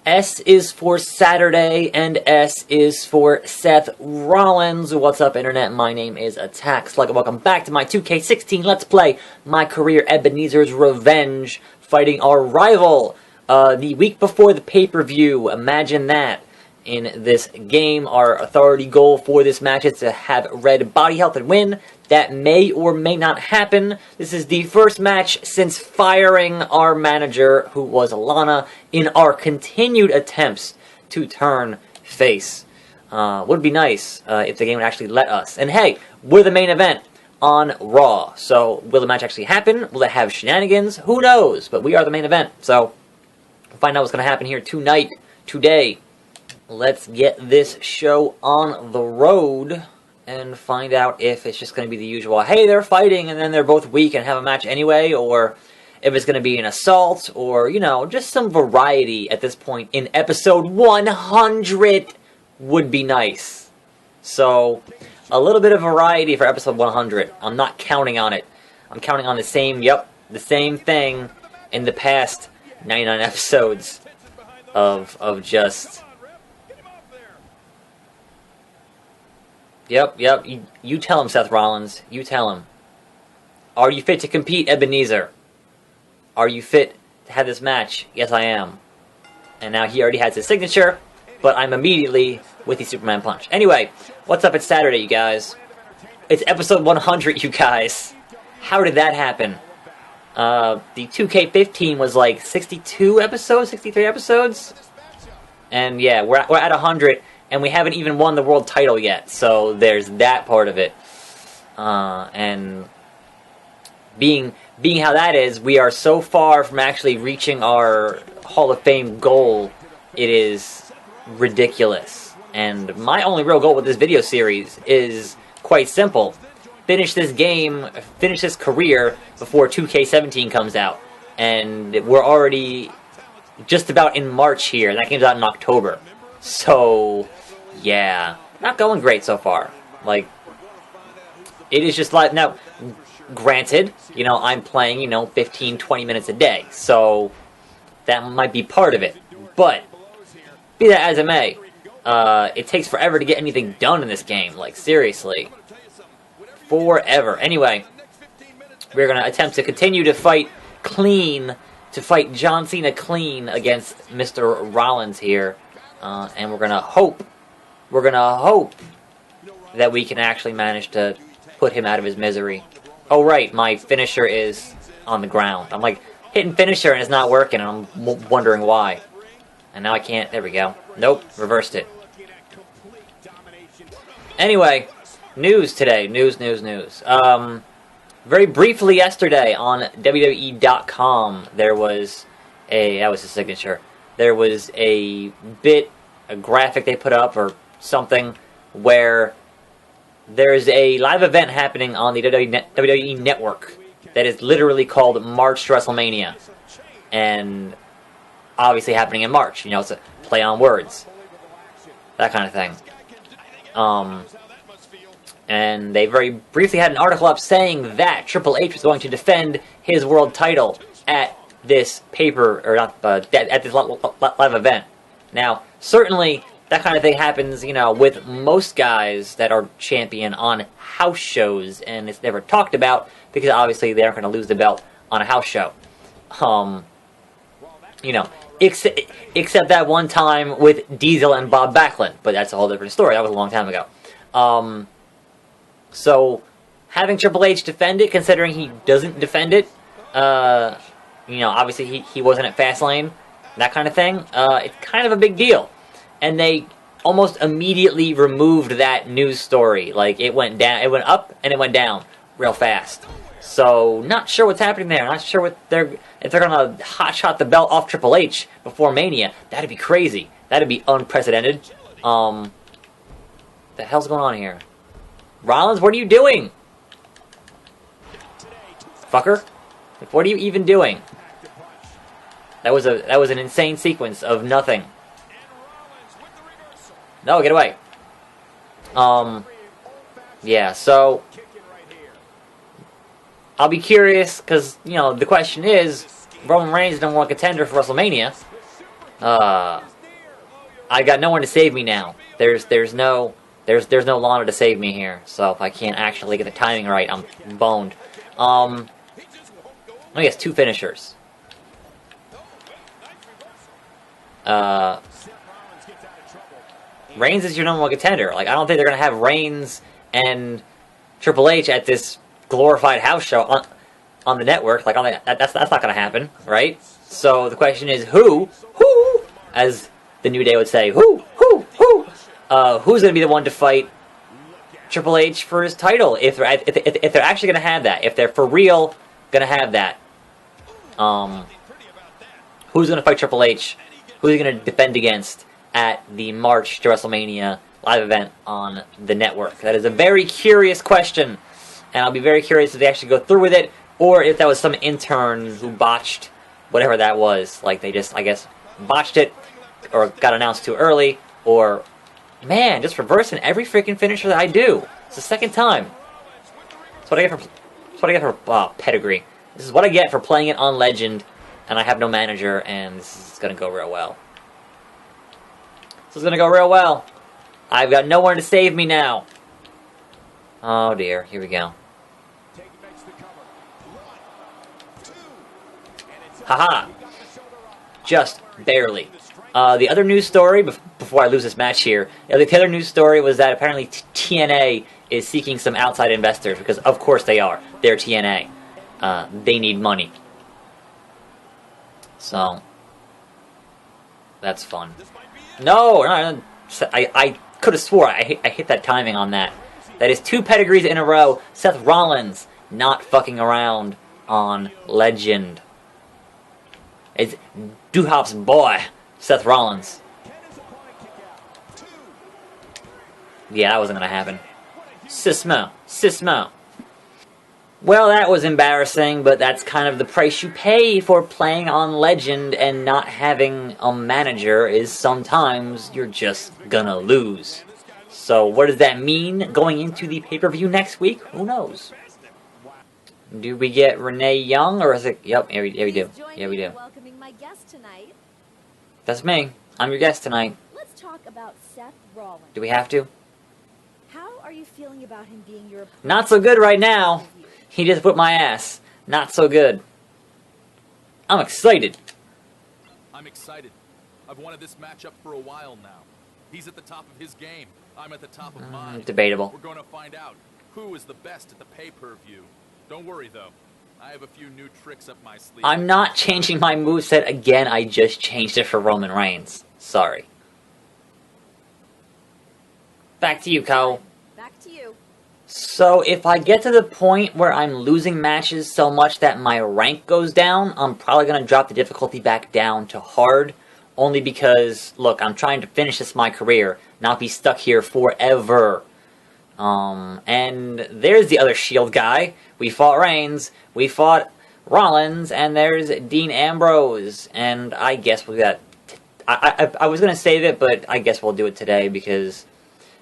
S is for Saturday, and S is for Seth Rollins. What's up, Internet? My name is Attack Slug, and welcome back to my 2K16 Let's Play My Career Ebenezer's Revenge, fighting our rival the week before the pay-per-view. Imagine that. In this game, our authority goal for this match is to have red body health and win. That may or may not happen. This is the first match since firing our manager, who was Lana, in our continued attempts to turn face. Would be nice if the game would actually let us. And hey, we're the main event on Raw. So, will the match actually happen? Will it have shenanigans? Who knows? But we are the main event. So, we'll find out what's going to happen here tonight, today. Let's get this show on the road and find out if it's just going to be the usual, hey, they're fighting and then they're both weak and have a match anyway, or if it's going to be an assault, or, you know, just some variety at this point in episode 100 would be nice. So, a little bit of variety for episode 100. I'm not counting on it. I'm counting on the same thing in the past 99 episodes of just... Yep, you tell him, Seth Rollins. You tell him. Are you fit to compete, Ebenezer? Are you fit to have this match? Yes, I am. And now he already has his signature, but I'm immediately with the Superman Punch. Anyway, what's up? It's Saturday, you guys. It's episode 100, you guys. How did that happen? The 2K15 was like 62 episodes, 63 episodes? And yeah, we're at 100. And we haven't even won the world title yet, so there's that part of it. And being how that is, we are so far from actually reaching our Hall of Fame goal, it is ridiculous. And my only real goal with this video series is quite simple. Finish this game, finish this career before 2K17 comes out. And we're already just about in March here, and that game's out in October. So, yeah, not going great so far. Like, it is just like, now, granted, you know, I'm playing, you know, 15, 20 minutes a day, so that might be part of it. But, be that as it may, it takes forever to get anything done in this game, like, seriously. Forever. Anyway, we're going to attempt to continue to fight clean, to fight John Cena clean against Mr. Rollins here. And we're gonna hope that we can actually manage to put him out of his misery. Oh right, my finisher is on the ground. I'm like hitting finisher and it's not working, and I'm wondering why. And now I can't. There we go. Nope, reversed it. Anyway, news today. News. Very briefly yesterday on WWE.com, there was that was his signature. There was a graphic they put up or something where there's a live event happening on the WWE Network that is literally called March to WrestleMania. And obviously happening in March. You know, it's a play on words. That kind of thing. And they very briefly had an article up saying that Triple H was going to defend his world title at this at this live event. Now, certainly, that kind of thing happens, you know, with most guys that are champion on house shows, and it's never talked about, because obviously they aren't going to lose the belt on a house show. You know, except that one time with Diesel and Bob Backlund, but that's a whole different story. That was a long time ago. So, having Triple H defend it, considering he doesn't defend it, you know, obviously he wasn't at Fastlane, that kind of thing, it's kind of a big deal. And they almost immediately removed that news story. Like, it went up and it went down real fast. So, not sure what's happening there. Not sure if they're gonna hotshot the belt off Triple H before Mania. That'd be crazy. That'd be unprecedented. The hell's going on here? Rollins, what are you doing? Fucker. Like, what are you even doing? That was an insane sequence of nothing. No, get away. Yeah, so I'll be curious, because, you know, the question is, Roman Reigns is number one contender for WrestleMania. I got no one to save me now. There's no Lana to save me here. So if I can't actually get the timing right, I'm boned. Let me guess, 2 finishers. Reigns is your number 1 contender. Like, I don't think they're gonna have Reigns and Triple H at this glorified house show on the network. Like, that's not gonna happen, right? So the question is, who, as the New Day would say, who's gonna be the one to fight Triple H for his title? If they're actually gonna have that, if they're for real gonna have that, who's gonna fight Triple H? Who's he gonna defend against at the March to WrestleMania live event on the network? That is a very curious question, and I'll be very curious if they actually go through with it, or if that was some intern who botched whatever that was. Like, they just, I guess, botched it, or got announced too early, or, man, just reversing every freaking finisher that I do. It's the 2nd time. That's what I get for pedigree. This is what I get for playing it on Legend, and I have no manager, and this is gonna go real well. This is gonna go real well. I've got no one to save me now. Oh dear, here we go. Haha! Just barely. The other news story, before I lose this match here, the other news story was that apparently TNA is seeking some outside investors, because of course they are. They're TNA. They need money. So, that's fun. No, I could have swore I hit that timing on that. That is 2 pedigrees in a row. Seth Rollins not fucking around on Legend. It's Dohop's boy, Seth Rollins. Yeah, that wasn't gonna happen. Sismo. Well, that was embarrassing, but that's kind of the price you pay for playing on Legend and not having a manager, is sometimes you're just gonna lose. So what does that mean going into the pay-per-view next week? Who knows? Do we get Renee Young, or is it... Yep, yeah, we do. Yeah, we do. Welcoming my guest tonight. That's me. I'm your guest tonight. Let's talk about Seth Rollins. Do we have to? How are you feeling about him being your opponent? Not so good right now. He just whipped my ass. Not so good. I'm excited. I'm excited. I've wanted this matchup for a while now. He's at the top of his game. I'm at the top of mine. Debatable. We're going to find out who is the best at the pay-per-view. Don't worry, though. I have a few new tricks up my sleeve. I'm not changing my moveset again. I just changed it for Roman Reigns. Sorry. Back to you, Cole. Back to you. So, if I get to the point where I'm losing matches so much that my rank goes down, I'm probably going to drop the difficulty back down to hard. Only because, look, I'm trying to finish this my career, not be stuck here forever. And there's the other Shield guy. We fought Reigns, we fought Rollins, and there's Dean Ambrose. And I guess we got... I was going to save it, but I guess we'll do it today because...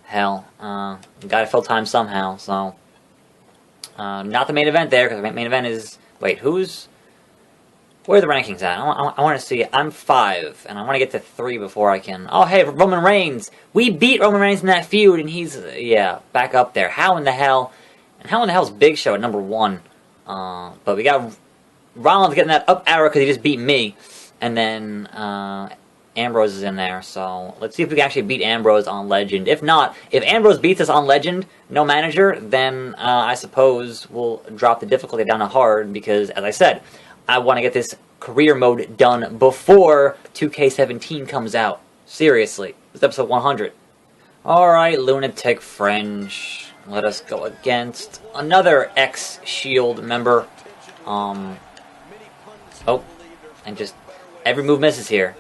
Hell, gotta fill time somehow, so... not the main event there, because the main event is... Wait, who's... Where are the rankings at? I want to see... I'm 5, and I want to get to 3 before I can... Oh, hey, Roman Reigns! We beat Roman Reigns in that feud, and he's... yeah, back up there. How in the hell... And how in the hell is Big Show at number 1? But we got Rollins getting that up arrow because he just beat me. And then, Ambrose is in there, so let's see if we can actually beat Ambrose on Legend. If not, if Ambrose beats us on Legend, no manager, then I suppose we'll drop the difficulty down to hard because, as I said, I want to get this career mode done before 2K17 comes out. Seriously. This is episode 100. Alright, Lunatic Fringe. Let us go against another ex-Shield member. Oh, and just every move misses here.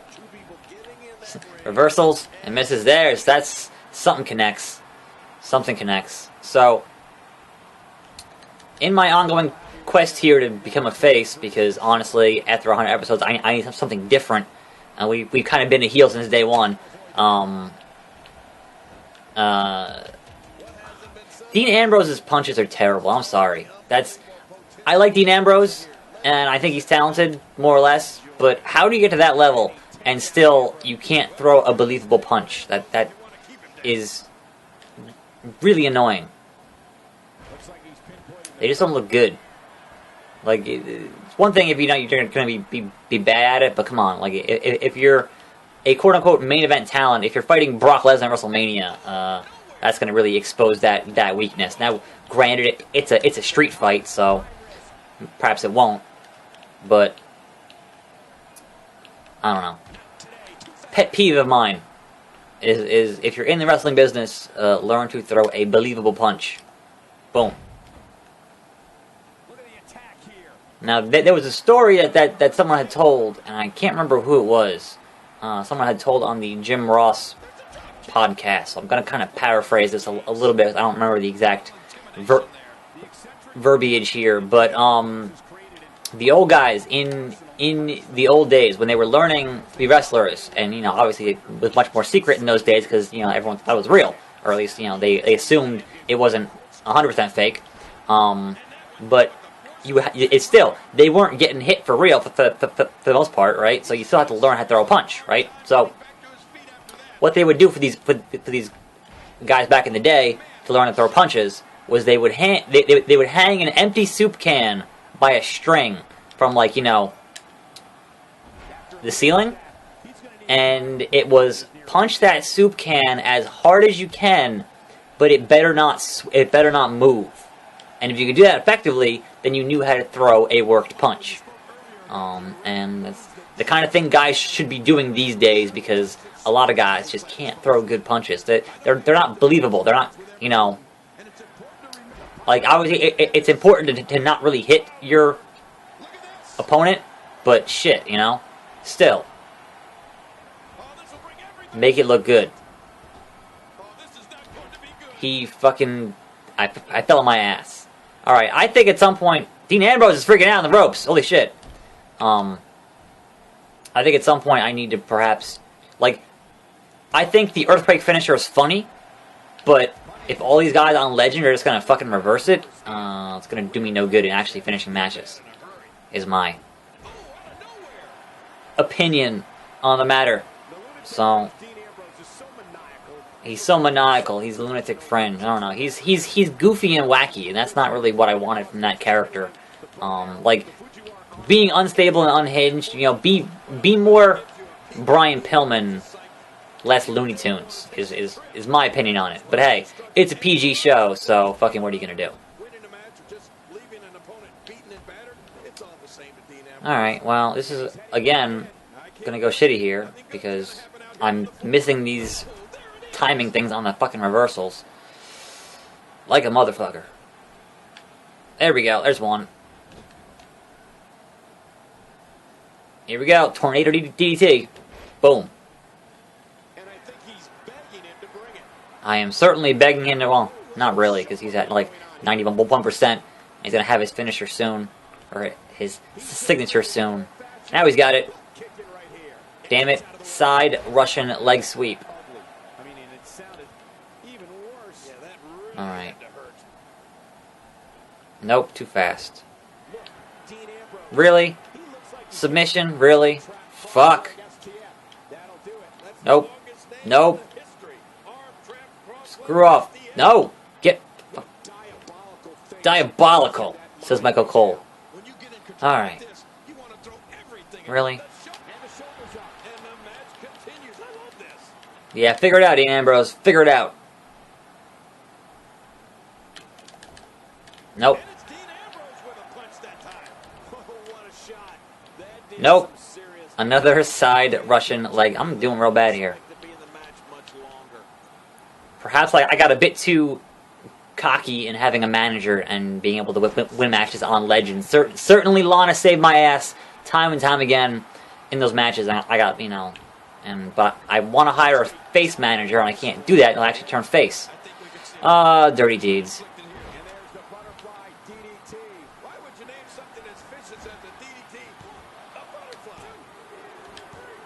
Reversals and misses there. So that's something connects. Something connects. So, in my ongoing quest here to become a face, because honestly, after 100 episodes, I need something different. We've kind of been a heel since day one. Dean Ambrose's punches are terrible. I'm sorry. I like Dean Ambrose, and I think he's talented, more or less. But how do you get to that level and still you can't throw a believable punch. That is really annoying. They just don't look good. Like, it's one thing if you know you're going to be bad at it, but come on, like if you're a quote-unquote main event talent, if you're fighting Brock Lesnar at WrestleMania, that's going to really expose that weakness. Now, granted, it's a street fight, so perhaps it won't, but I don't know. Pet peeve of mine is if you're in the wrestling business, learn to throw a believable punch. Boom. Now, there was a story that someone had told, and I can't remember who it was. Someone had told on the Jim Ross podcast. So I'm going to kind of paraphrase this a little bit. I don't remember the exact verbiage here, but the old guys in the old days when they were learning to be wrestlers, and obviously it was much more secret in those days because everyone thought it was real, or at least they assumed it wasn't 100% fake. But it's still, they weren't getting hit for real for the most part, right? So you still have to learn how to throw a punch, right? So what they would do for these guys back in the day to learn to throw punches was they would hang an empty soup can by a string from the ceiling, and it was punch that soup can as hard as you can, but it better not move. And if you could do that effectively, then you knew how to throw a worked punch. And that's the kind of thing guys should be doing these days, because a lot of guys just can't throw good punches. They're not believable. They're not, like, obviously it's important to not really hit your opponent, but shit, still make it look good. He fucking, I fell on my ass. Alright, I think at some point, Dean Ambrose is freaking out on the ropes. Holy shit. I think at some point I need to perhaps, I think the Earthquake finisher is funny, but if all these guys on Legend are just gonna fucking reverse it, it's gonna do me no good in actually finishing matches, is my opinion on the matter. So, he's so maniacal. He's a lunatic friend. I don't know. He's goofy and wacky, and that's not really what I wanted from that character. Being unstable and unhinged. Be more Brian Pillman, less Looney Tunes is my opinion on it. But hey, it's a PG show, so fucking what are you gonna do? All right. Well, this is again gonna go shitty here because I'm missing these timing things on the fucking reversals like a motherfucker. There we go. There's one. Here we go. Tornado DDT. Boom. I am certainly begging him to, well, not really, because he's at 91%. He's going to have his finisher soon, or his signature soon. Now he's got it. Damn it. Side Russian leg sweep. Alright. Nope, too fast. Really? Submission? Really? Fuck. Nope. Nope. Screw off. No! Get... Diabolical, says Michael Cole. Alright. Really? Yeah, figure it out, Dean Ambrose. Figure it out. Nope. Nope. Another side Russian leg. I'm doing real bad here. Perhaps I got a bit too cocky in having a manager and being able to win matches on Legends. Certainly Lana saved my ass time and time again in those matches. I got, but I want to hire a face manager and I can't do that. It'll actually turn face. Dirty deeds.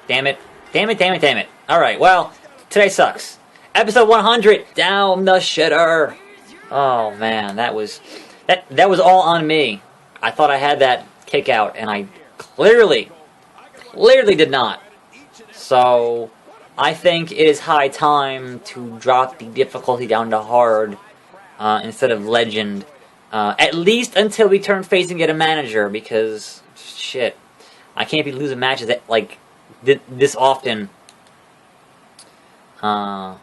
Damn it. Damn it, damn it, damn it. Alright, well, today sucks. Episode 100, down the shitter. Oh, man, that was all on me. I thought I had that kick out, and I clearly did not. So I think it is high time to drop the difficulty down to hard instead of legend. At least until we turn face and get a manager, because shit, I can't be losing matches that, like this often, and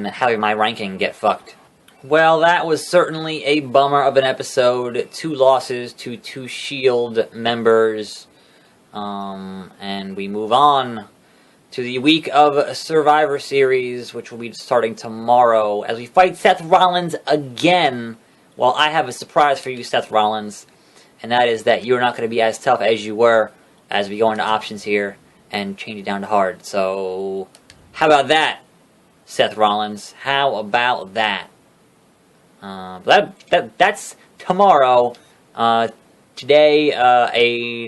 having my ranking get fucked. Well, that was certainly a bummer of an episode. 2 losses to 2 S.H.I.E.L.D. members. And we move on to the week of Survivor Series, which will be starting tomorrow, as we fight Seth Rollins again. Well, I have a surprise for you, Seth Rollins, and that is that you're not going to be as tough as you were as we go into options here and change it down to hard. So, how about that, Seth Rollins? How about that? That's tomorrow. Today,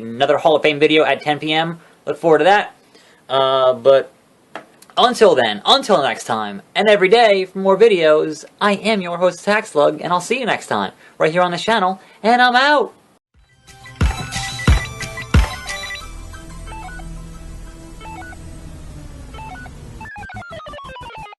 another Hall of Fame video at 10 p.m. Look forward to that. But until then, until next time, and every day for more videos, I am your host, Tax Slug, and I'll see you next time, right here on this channel, and I'm out!